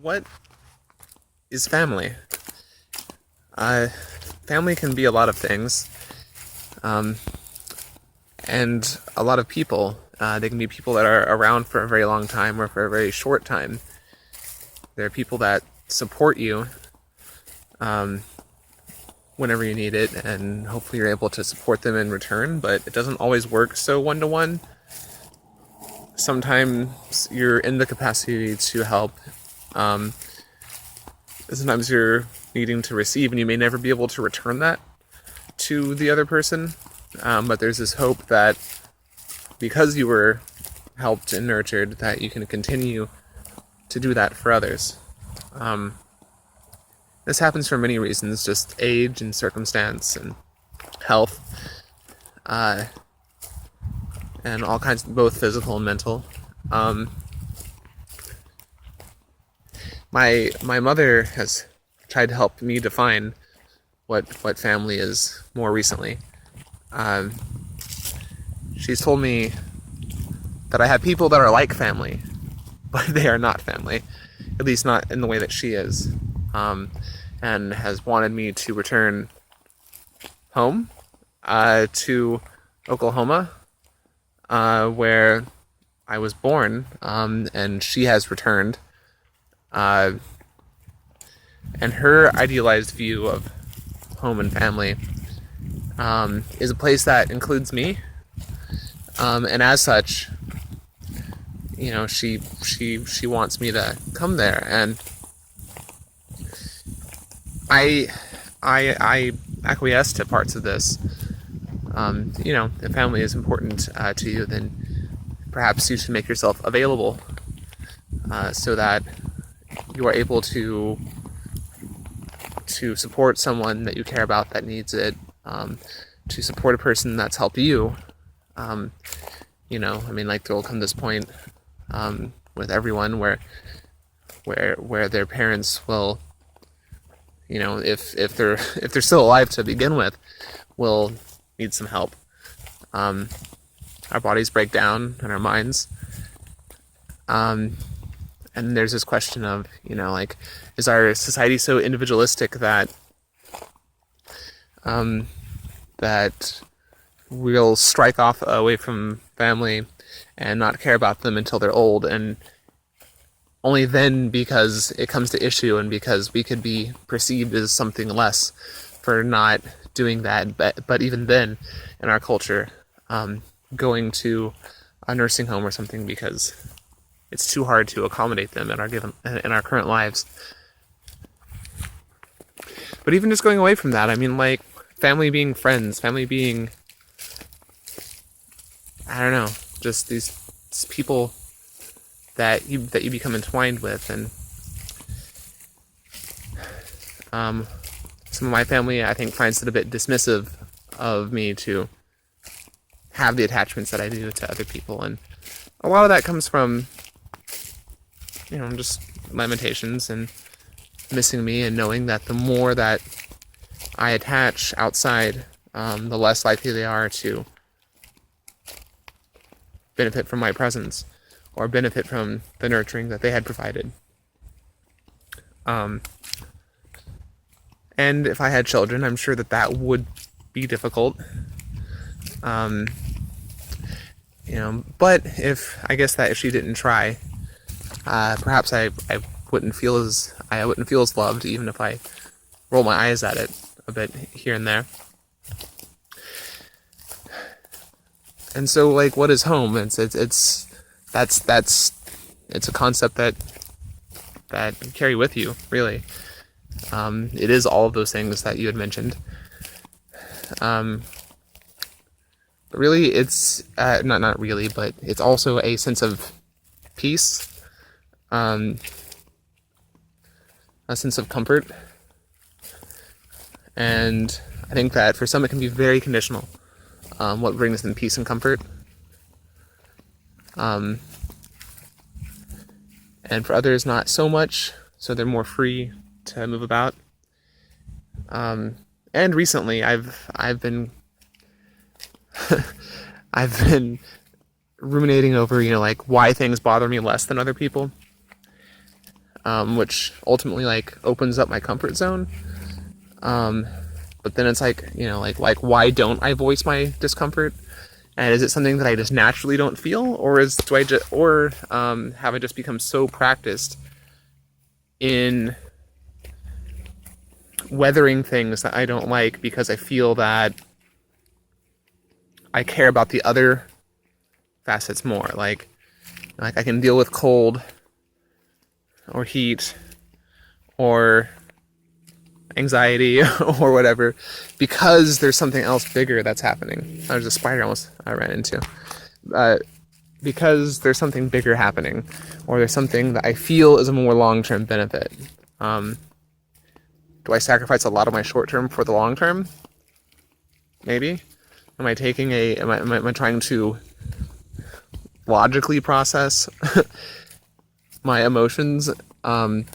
What is family? Uh, Family can be a lot of things, um, and a lot of people. They can be people that are around for a very long time or for a very short time. There are people that support you um, whenever you need it, and hopefully you're able to support them in return, but it doesn't always work so one to one. Sometimes you're in the capacity to help. Um, Sometimes you're needing to receive, and you may never be able to return that to the other person. But there's this hope that because you were helped and nurtured, that you can continue to do that for others. Um, this happens for many reasons, just age and circumstance and health, uh, and all kinds, both physical and mental. Um, my mother has tried to help me define what family is more recently. Um, she's told me that I have people that are like family, but they are not family, at least not in the way that she is, and has wanted me to return home to Oklahoma, where I was born, and she has returned. Uh, and her idealized view of home and family is a place that includes me, and as such, she wants me to come there, and I I acquiesce to parts of this. If family is important to you, then perhaps you should make yourself available so that you are able to support someone that you care about that needs it, to support a person that's helped you. Like there will come this point with everyone where their parents will, if they're still alive to begin with, will need some help. Our bodies break down and our minds. And there's this question of, is our society so individualistic that that we'll strike off away from family and not care about them until they're old, and only then because it comes to issue and because we could be perceived as something less for not doing that. But even then, in our culture, going to a nursing home or something because it's too hard to accommodate them in our current lives. But even just going away from that, family being friends, family being, I don't know, just these people that you become entwined with. And some of my family, I think, finds it a bit dismissive of me to have the attachments that I do to other people, and a lot of that comes from just limitations and missing me, and knowing that the more that I attach outside, the less likely they are to benefit from my presence or benefit from the nurturing that they had provided. And if I had children, I'm sure that would be difficult. But if she didn't try, perhaps I wouldn't feel as loved, even if I roll my eyes at it a bit here and there. And so, what is home? It's a concept that you carry with you, really. It is all of those things that you had mentioned. But really, it's not really, but it's also a sense of peace, a sense of comfort, and I think that for some it can be very conditional. What brings them peace and comfort, and for others not so much, so they're more free to move about. And recently, I've been I've been ruminating over why things bother me less than other people. which ultimately like opens up my comfort zone. Um, but then it's like, like why don't I voice my discomfort? And is it something that I just naturally don't feel, or have I just become so practiced in weathering things that I don't like because I feel that I care about the other facets more. Like I can deal with cold or heat or anxiety or whatever because there's something else bigger that's happening. There's a spider almost I ran into. Uh, because there's something bigger happening, or there's something that I feel is a more long-term benefit. Um, do I sacrifice a lot of my short-term for the long-term? Maybe. Am I taking a? Am I trying to logically process my emotions and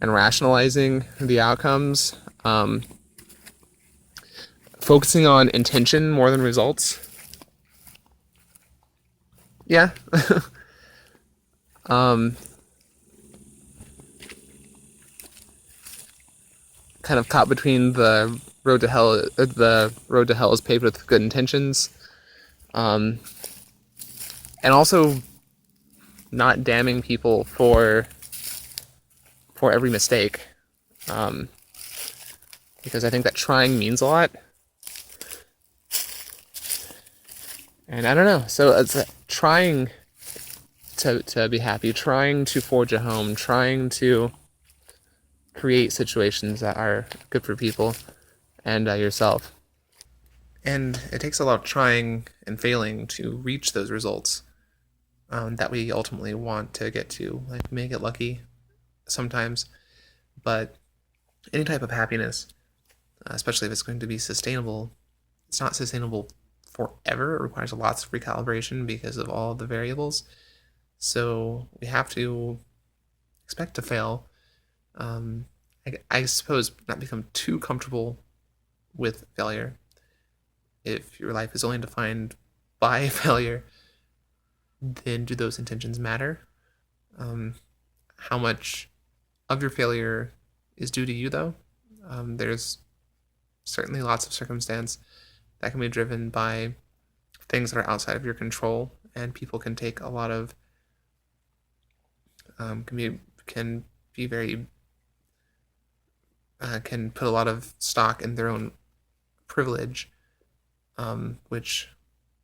rationalizing the outcomes? Focusing on intention more than results. Yeah. um, Kind of caught between the road to hell. The road to hell is paved with good intentions, and also not damning people for every mistake, um, because I think that trying means a lot. And I don't know. So it's trying to be happy, trying to forge a home, trying to create situations that are good for people and yourself. And it takes a lot of trying and failing to reach those results that we ultimately want to get to. Like, we may get lucky sometimes, but any type of happiness, especially if it's going to be sustainable, it's not sustainable forever. It requires lots of recalibration because of all of the variables. So we have to expect to fail. I suppose not become too comfortable with failure. If your life is only defined by failure, then do those intentions matter? How much of your failure is due to you, though? There's certainly lots of circumstance that can be driven by things that are outside of your control, and people can take a lot of can be very can put a lot of stock in their own privilege, which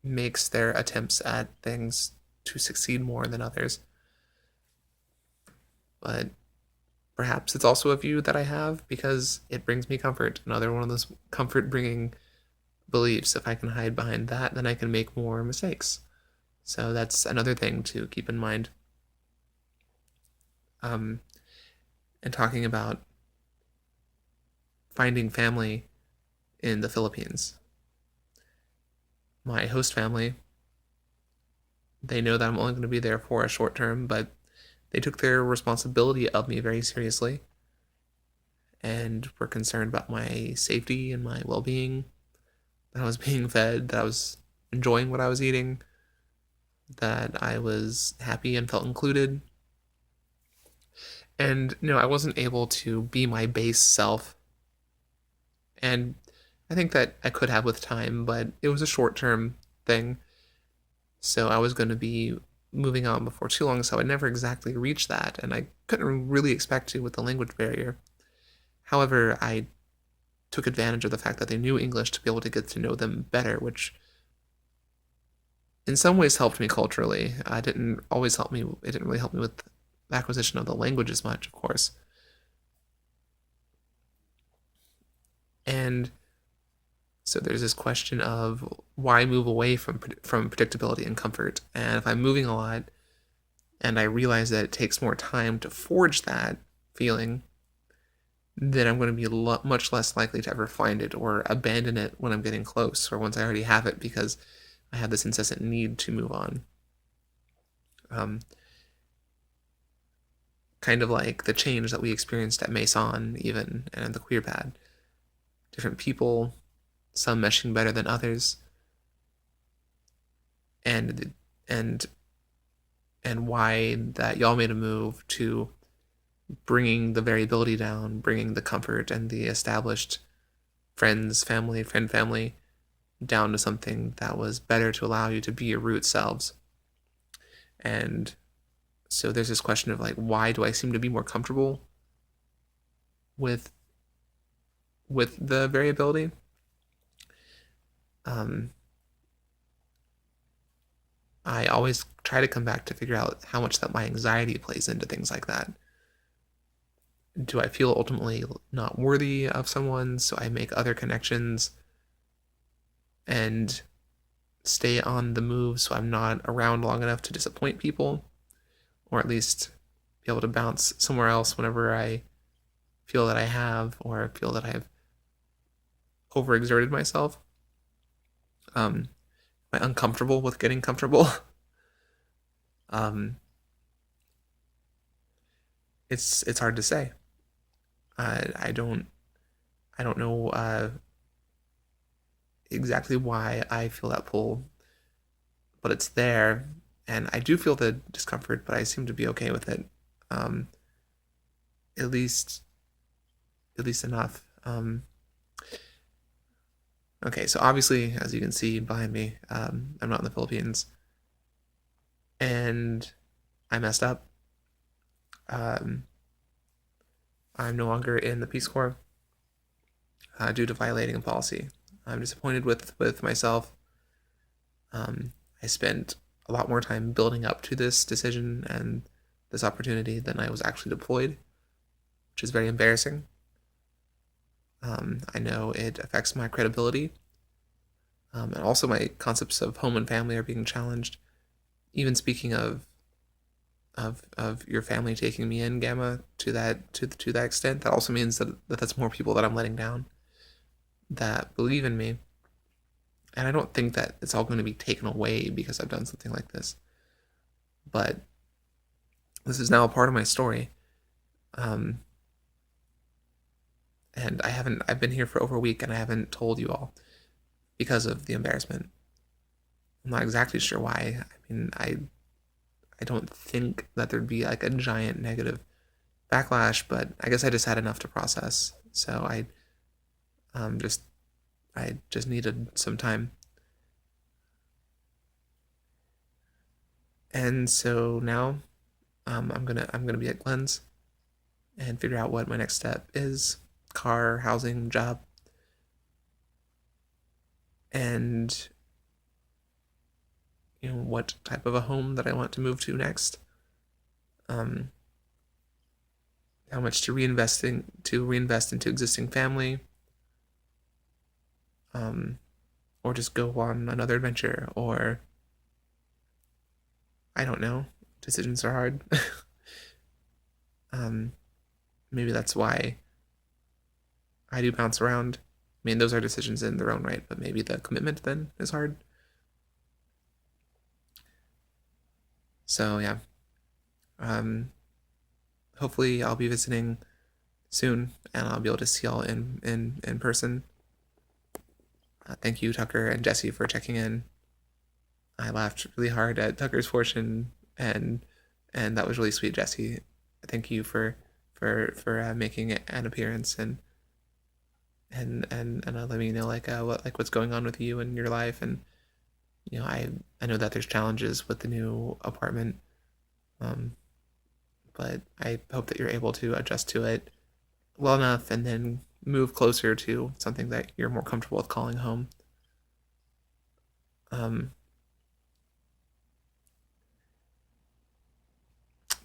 makes their attempts at things to succeed more than others. But perhaps it's also a view that I have because it brings me comfort. Another one of those comfort bringing beliefs. If I can hide behind that, then I can make more mistakes. So that's another thing to keep in mind. And talking about finding family in the Philippines. My host family, they know that I'm only going to be there for a short term, but they took their responsibility of me very seriously and were concerned about my safety and my well-being, that I was being fed, that I was enjoying what I was eating, that I was happy and felt included. And I wasn't able to be my base self. And I think that I could have with time, but it was a short-term thing. So I was going to be moving on before too long, so I never exactly reached that, and I couldn't really expect to with the language barrier. However, I took advantage of the fact that they knew English to be able to get to know them better, which in some ways helped me culturally. It didn't really help me with the acquisition of the language as much, of course. And so there's this question of why move away from predictability and comfort. And if I'm moving a lot and I realize that it takes more time to forge that feeling, then I'm going to be much less likely to ever find it or abandon it when I'm getting close or once I already have it because I have this incessant need to move on. Kind of like the change that we experienced at Maison, even, and the queer pad. Different people, some meshing better than others, and why that y'all made a move to bringing the variability down, bringing the comfort and the established friend family down to something that was better to allow you to be your root selves. And so there's this question of like, why do I seem to be more comfortable with the variability? Um, I always try to come back to figure out how much that my anxiety plays into things like that. Do I feel ultimately not worthy of someone, so I make other connections and stay on the move so I'm not around long enough to disappoint people, or at least be able to bounce somewhere else whenever I feel that I have or feel that I've overexerted myself? Am I uncomfortable with getting comfortable? um, it's hard to say. I don't know exactly why I feel that pull, but it's there, and I do feel the discomfort, but I seem to be okay with it. Um, at least at least enough. Okay, so obviously, as you can see behind me, I'm not in the Philippines, and I messed up. Um, I'm no longer in the Peace Corps due to violating a policy. I'm disappointed with myself. I spent a lot more time building up to this decision and this opportunity than I was actually deployed, which is very embarrassing. I know it affects my credibility, and also my concepts of home and family are being challenged. Even speaking of your family taking me in, Gamma, to that extent, that also means that that's more people that I'm letting down that believe in me. And I don't think that it's all going to be taken away because I've done something like this. But this is now a part of my story. Um, and I've been here for over a week and I haven't told you all because of the embarrassment. I'm not exactly sure why. I mean, I don't think that there'd be like a giant negative backlash, but I guess I just had enough to process. So um just I just needed some time. And so now I'm gonna be at Glenn's and figure out what my next step is: car, housing, job, and what type of a home that I want to move to next. Um, how much to reinvest into existing family, um, or just go on another adventure, or I don't know. Decisions are hard. um, maybe that's why I do bounce around. I mean, those are decisions in their own right, but maybe the commitment then is hard. So yeah, um, hopefully I'll be visiting soon, and I'll be able to see y'all in person. Thank you, Tucker and Jesse, for checking in. I laughed really hard at Tucker's portion, and that was really sweet, Jesse. Thank you for making an appearance and letting me know what's going on with you and your life. And I know that there's challenges with the new apartment, um, but I hope that you're able to adjust to it well enough and then move closer to something that you're more comfortable with calling home. Um,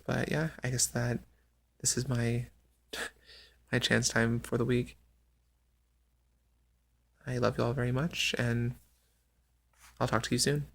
but yeah, I guess that this is my chance time for the week. I love you all very much, and I'll talk to you soon.